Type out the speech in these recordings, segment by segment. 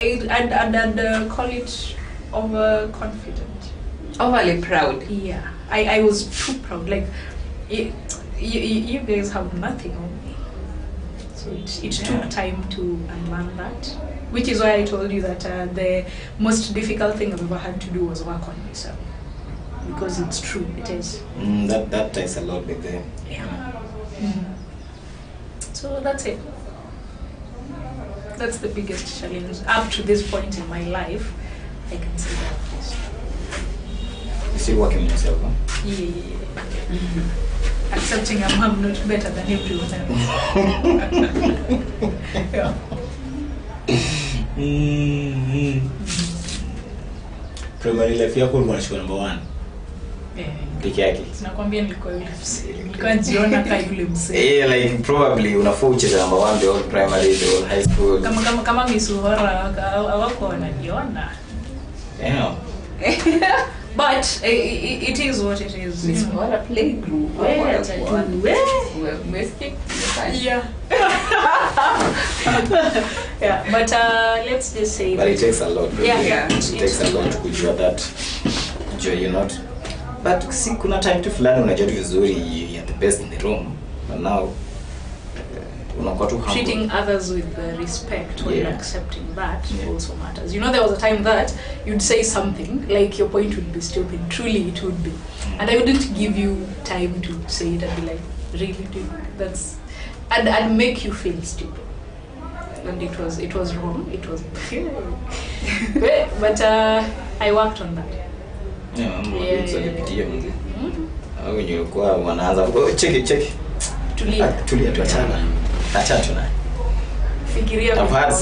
I'd call it overconfident. Overly proud. Yeah, I was too proud. Like, you guys have nothing on me. So it took time to unlearn that. Which is why I told you that the most difficult thing I've ever had to do was work on myself. Because it's true, it is. That takes a lot big there. Yeah. So that's it. That's the biggest challenge up to this point in my life. I can say that. Yes. You're still working on yourself, huh? Yeah. Accepting I'm not better than everyone else. Yeah. Primary life yako unashika number 1. Peke yake. Nakwambia nilikuwa yule msee. Nilikuwa jiona kama yule msee. Like probably unafaa ucheze number 1 the whole primary, the whole high school. Kama misuhora hawako wanajiona. Yeah. But it is what it is. Misuhora play group. Yeah. Yeah, but let's just say. But it takes a lot. Really. Yeah. It takes a lot to kujua that. You're not. But see, kuna time tu fulani unajua vizuri you're the best in the room. But now unakuwa tu humble. Treating others with respect and accepting that also matters. You know, there was a time that you'd say something like your point would be stupid. Truly, it would be, and I wouldn't give you time to say it and be like, really, dude, that's, and I'd make you feel stupid. And it was wrong. It was, but I worked on that. It's a bit mzee. Au nilikuwa wanaanza check. Tulia tuachana. Acha tuna. Fikiria. I've had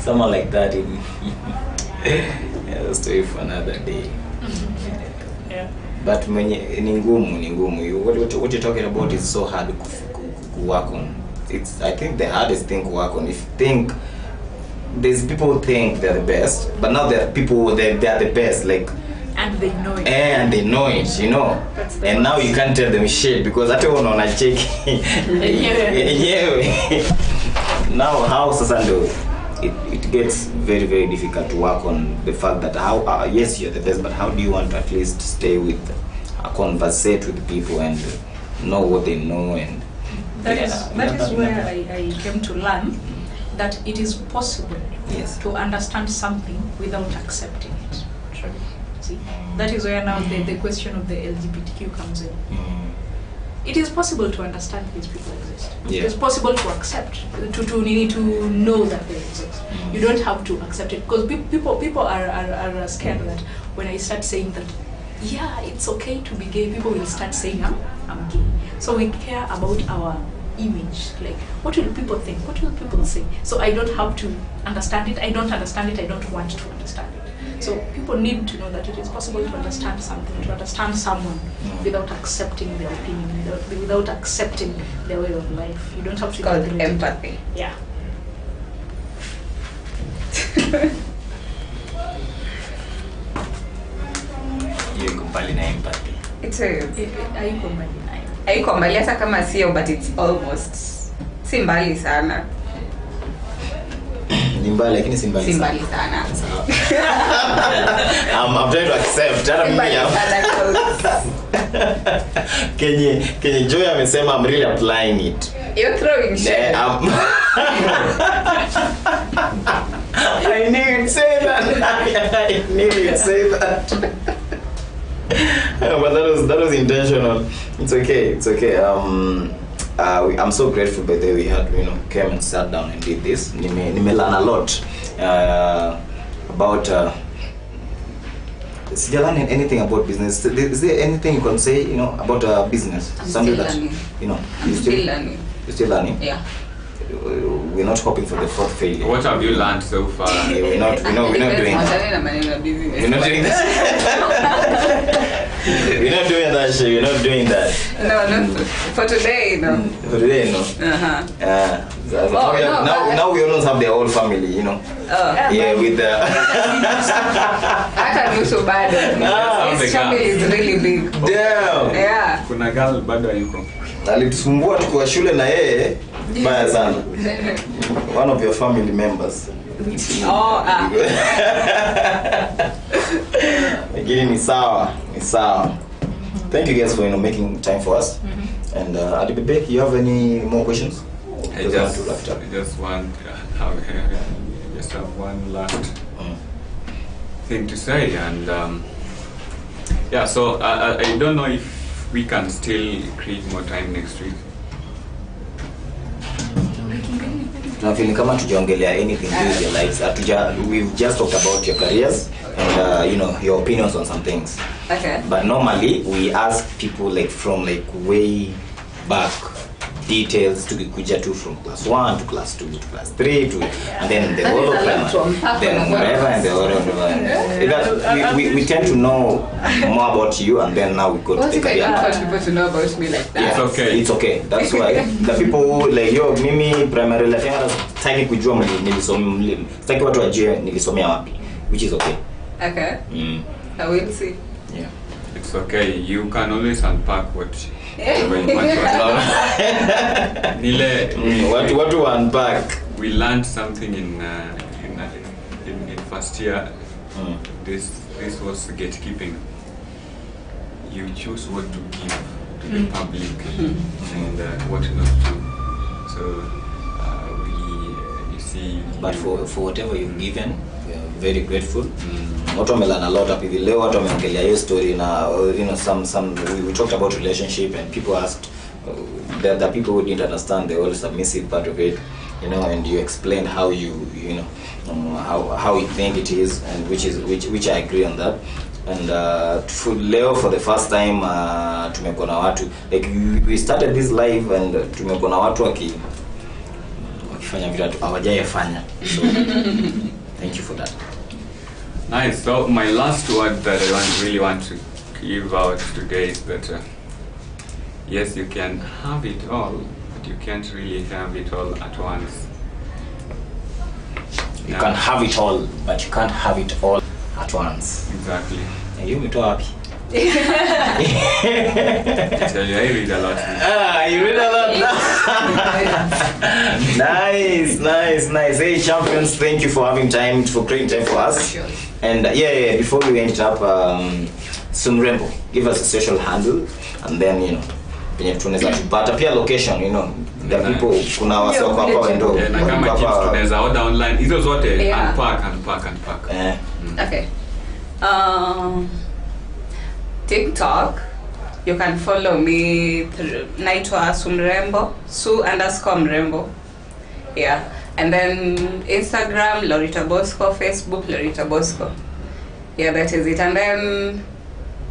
someone like that in yeah, story for another day. Yeah. But mwenye ni ngumu. What you're talking about is so hard to work on. It's, I think, the hardest thing to work on. If you think there's people who think they're the best, but now there are people they are the best, like, and they know it. And they know it, you know. And now you can't tell them shit because I don't want to check. Now how sasa it gets very, very difficult to work on the fact that how yes, you're the best, but how do you want to at least stay with conversate with people and know what they know, and that is where I came to learn that it is possible to understand something without accepting it. True. See, that is where now the question of the LGBTQ comes in. It is possible to understand these people exist. It is possible to accept, to know that they exist. You don't have to accept it because people are scared that when I start saying that, yeah, it's okay to be gay, people will start saying I'm gay. So we care about our image, like what will people think, what will people say. So I don't have to understand it, I don't understand it, I don't want to understand it. So people need to know that it is possible to understand something, to understand someone without accepting their opinion, without accepting their way of life. You don't have to. It's called empathy. Yeah. you kumbali na empathy. It's a haiko mbali hata kama sio, but it's almost si mbali sana. Ni mbali lakini si mbali sana. I'm trying to accept. Kenye Joy amesema I'm really applying it. You're throwing shit. I knew you'd say that. But that was intentional. It's okay. I'm so grateful by the way we had, came and sat down and did this. Nime learn a lot about sijalan anything about business. Is there anything you can say, about business? Something that you're still learning? Yeah. We're not hoping for the fourth failure. What have you learned so far? We're not doing that. We're not doing that. We're not doing that shit. We're not doing that. No, for today, no. For today, no. Now we almost have their whole family, you know. Yeah, with the. I can do so bad. His family is really big. Damn. Yeah. Kuna girl bado yuko. Alitusumbua tukiwa shule na yeye baya sana. One of your family members. Lakini ni sawa. Thank you guys for making time for us. And Adibibe, you have any more questions? I just have one last thing to say, and yeah. So I don't know if we can still create more time next week. I feel kama tujaongelea anything with your lives. We've just talked about your careers and your opinions on some things. Okay. But normally we ask people like from like way back details to kuja to from class 1 to class 2 to class 3 to and then the whole of them then whatever and the whole of we tend to know more about you and then now we go to the career. I want people to know about me like that. It's okay. That's why the people who like yo mimi primarily tiny kujua nilisomea sitaki watu wajue nilisomea wapi, which is okay. Okay. I will see. Yeah. It's okay. You can always unpack what when you want to unpack. What to unpack? We learned something in first year. This was gatekeeping. You choose what to give to the public and what not to. So you see. But for whatever you've given, we are very grateful. Watu wamelana a lot up hivi leo, watu wameongelea hiyo story na we talked about relationship and people asked the people who didn't understand the whole submissive part of it, and you explained how how you think it is, and which I agree on that. And for Leo, for the first time tumekuwa na watu like we started this live and tumekuwa na watu wakifanya vitu hawajayafanya, so thank you for that. Nice. So my last word that I really want to give out today is that yes, you can have it all, but you can't really have it all at once. You can have it all, but you can't have it all at once. Exactly. You umetoa wapi? I tell you, I read a lot. You read a lot. Nice. Hey champions, thank you for having time, for creating time for us. Sure. And before we end it up, Mrembo, give us a social handle, and then penye tunaweza tupata pia location, the people kuna wasoko hapa wendo. Na kama chips tunaweza order online. Hizo zote unpack. Okay. TikTok, you can follow me through naitwa Mrembo, Su_Mrembo. Yeah. And then Instagram, Lorita Bosco, Facebook, Lorita Bosco. Yeah, that is it. And then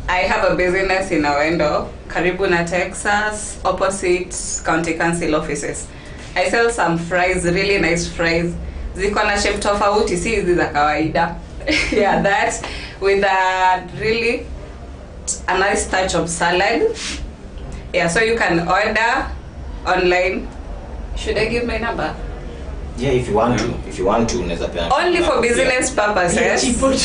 I have a business in Awendo, Karibuna, Texas, opposite county council offices. I sell some fries, really nice fries. Ziko na shape tofauti, si hizi za kawaida. Yeah, that with really a nice touch of salad. Yeah, so you can order online. Should I give my number? Yeah, if you want to, unaweza pia. Only for business purposes.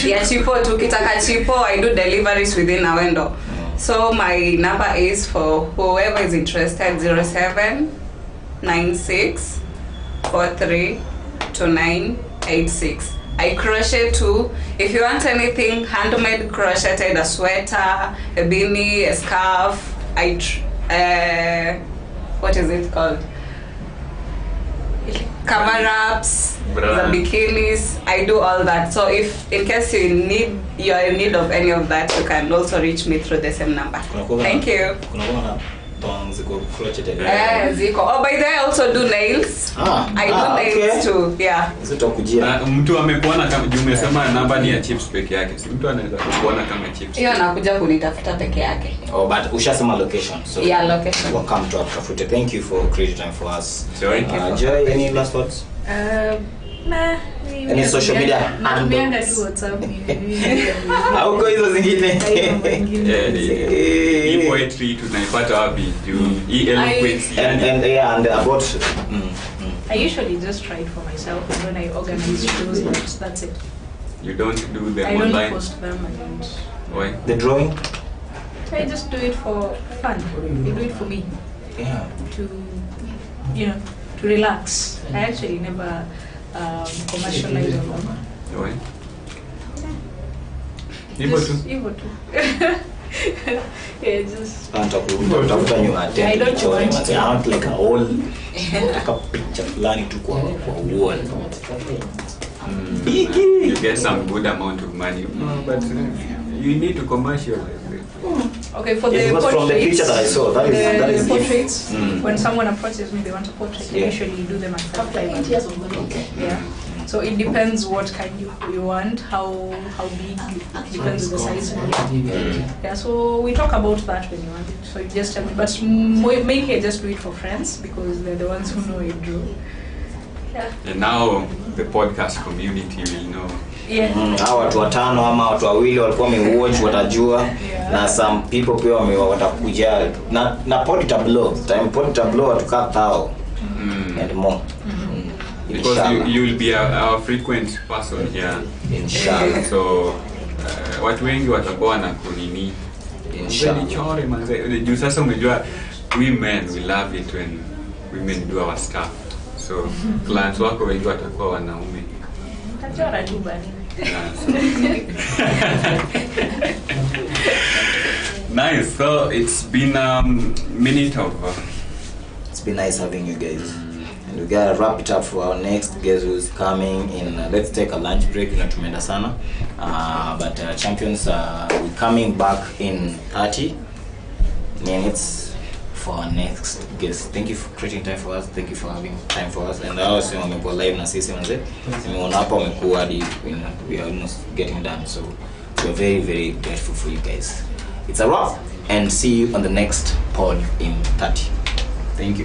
Yeah, chipo tu. Kitaka chipo, I do deliveries within Awendo. So my number is for whoever is interested, 0796432986. I crochet too. If you want anything handmade crocheted, a sweater, a beanie, a scarf, what is it called? Cover ups, the bikinis, I do all that. So if in case you're in need of any of that, you can also reach me through the same number. Thank you. Ziko. Oh, by the way, I also do nails. I do nails too. Yeah. Mtu amekuona kama umesema namba ni ya chips peke yake. Si mtu anaweza kuona kama chips. Hiyo anakuja kunitafuta peke yake. Oh, but ushasema location. So yeah, location. Welcome to Africa. Thank you for creating time for us. Joy, Joy, any last words? Nah. Any social media handles? Au kwa hizo zingine? Hii poetry tunaipata wapi? Hii eloquence and about I usually just write for myself, and when I organize shows, that's it. You don't do them I online? I don't post them. I don't. Why? The drawing? I just do it for fun. I do it for me. Yeah. To, to relax. I actually never commercialize them. Why? Hivyo tu. Yeah, just. I don't want like a whole picture fulani tu kwa wall. You get some good amount of money, but you need to commercialize it. Okay, for the portraits, from the picture that I saw, that is portraits. When someone approaches me, they want a portrait. I usually do them at 5 Okay. Yeah. So it depends what kind you want, how big. It depends on the size. Yeah. So we talk about that when you want it. So you just tell me. But mainly I just do it for friends because they're the ones who know I draw. Yeah. And now the podcast community will know. Yeah. Hao watu watano ama watu wawili walikuwa wamewatch watajua. Na some people pia watakuja na Pod Tableau. Time Pod Tableau watukaa thao and more. Because you will be our frequent person here. Inshallah. So watu wengi watakuwa na kunini. Inshallah. Chore manze. Juu sasa umejua we men we love it when women do our stuff. So clients wako wengi watakuwa wanaume. Tachora tu bani. Nice. So it's been a minute of. It's been nice having you guys. And we gotta wrap it up for our next guest who's coming in. Let's take a lunch break. Tumeenda sana. But champions, we're coming back in 30 minutes for our next guest. Thank you for creating time for us. Thank you for having time for us. And also wamekuwa live na sisi manze. Nimeona hapa wamekuwa hadi we are almost getting done. So we're very very grateful for you guys. It's a wrap and see you on the next pod in 30. Thank you.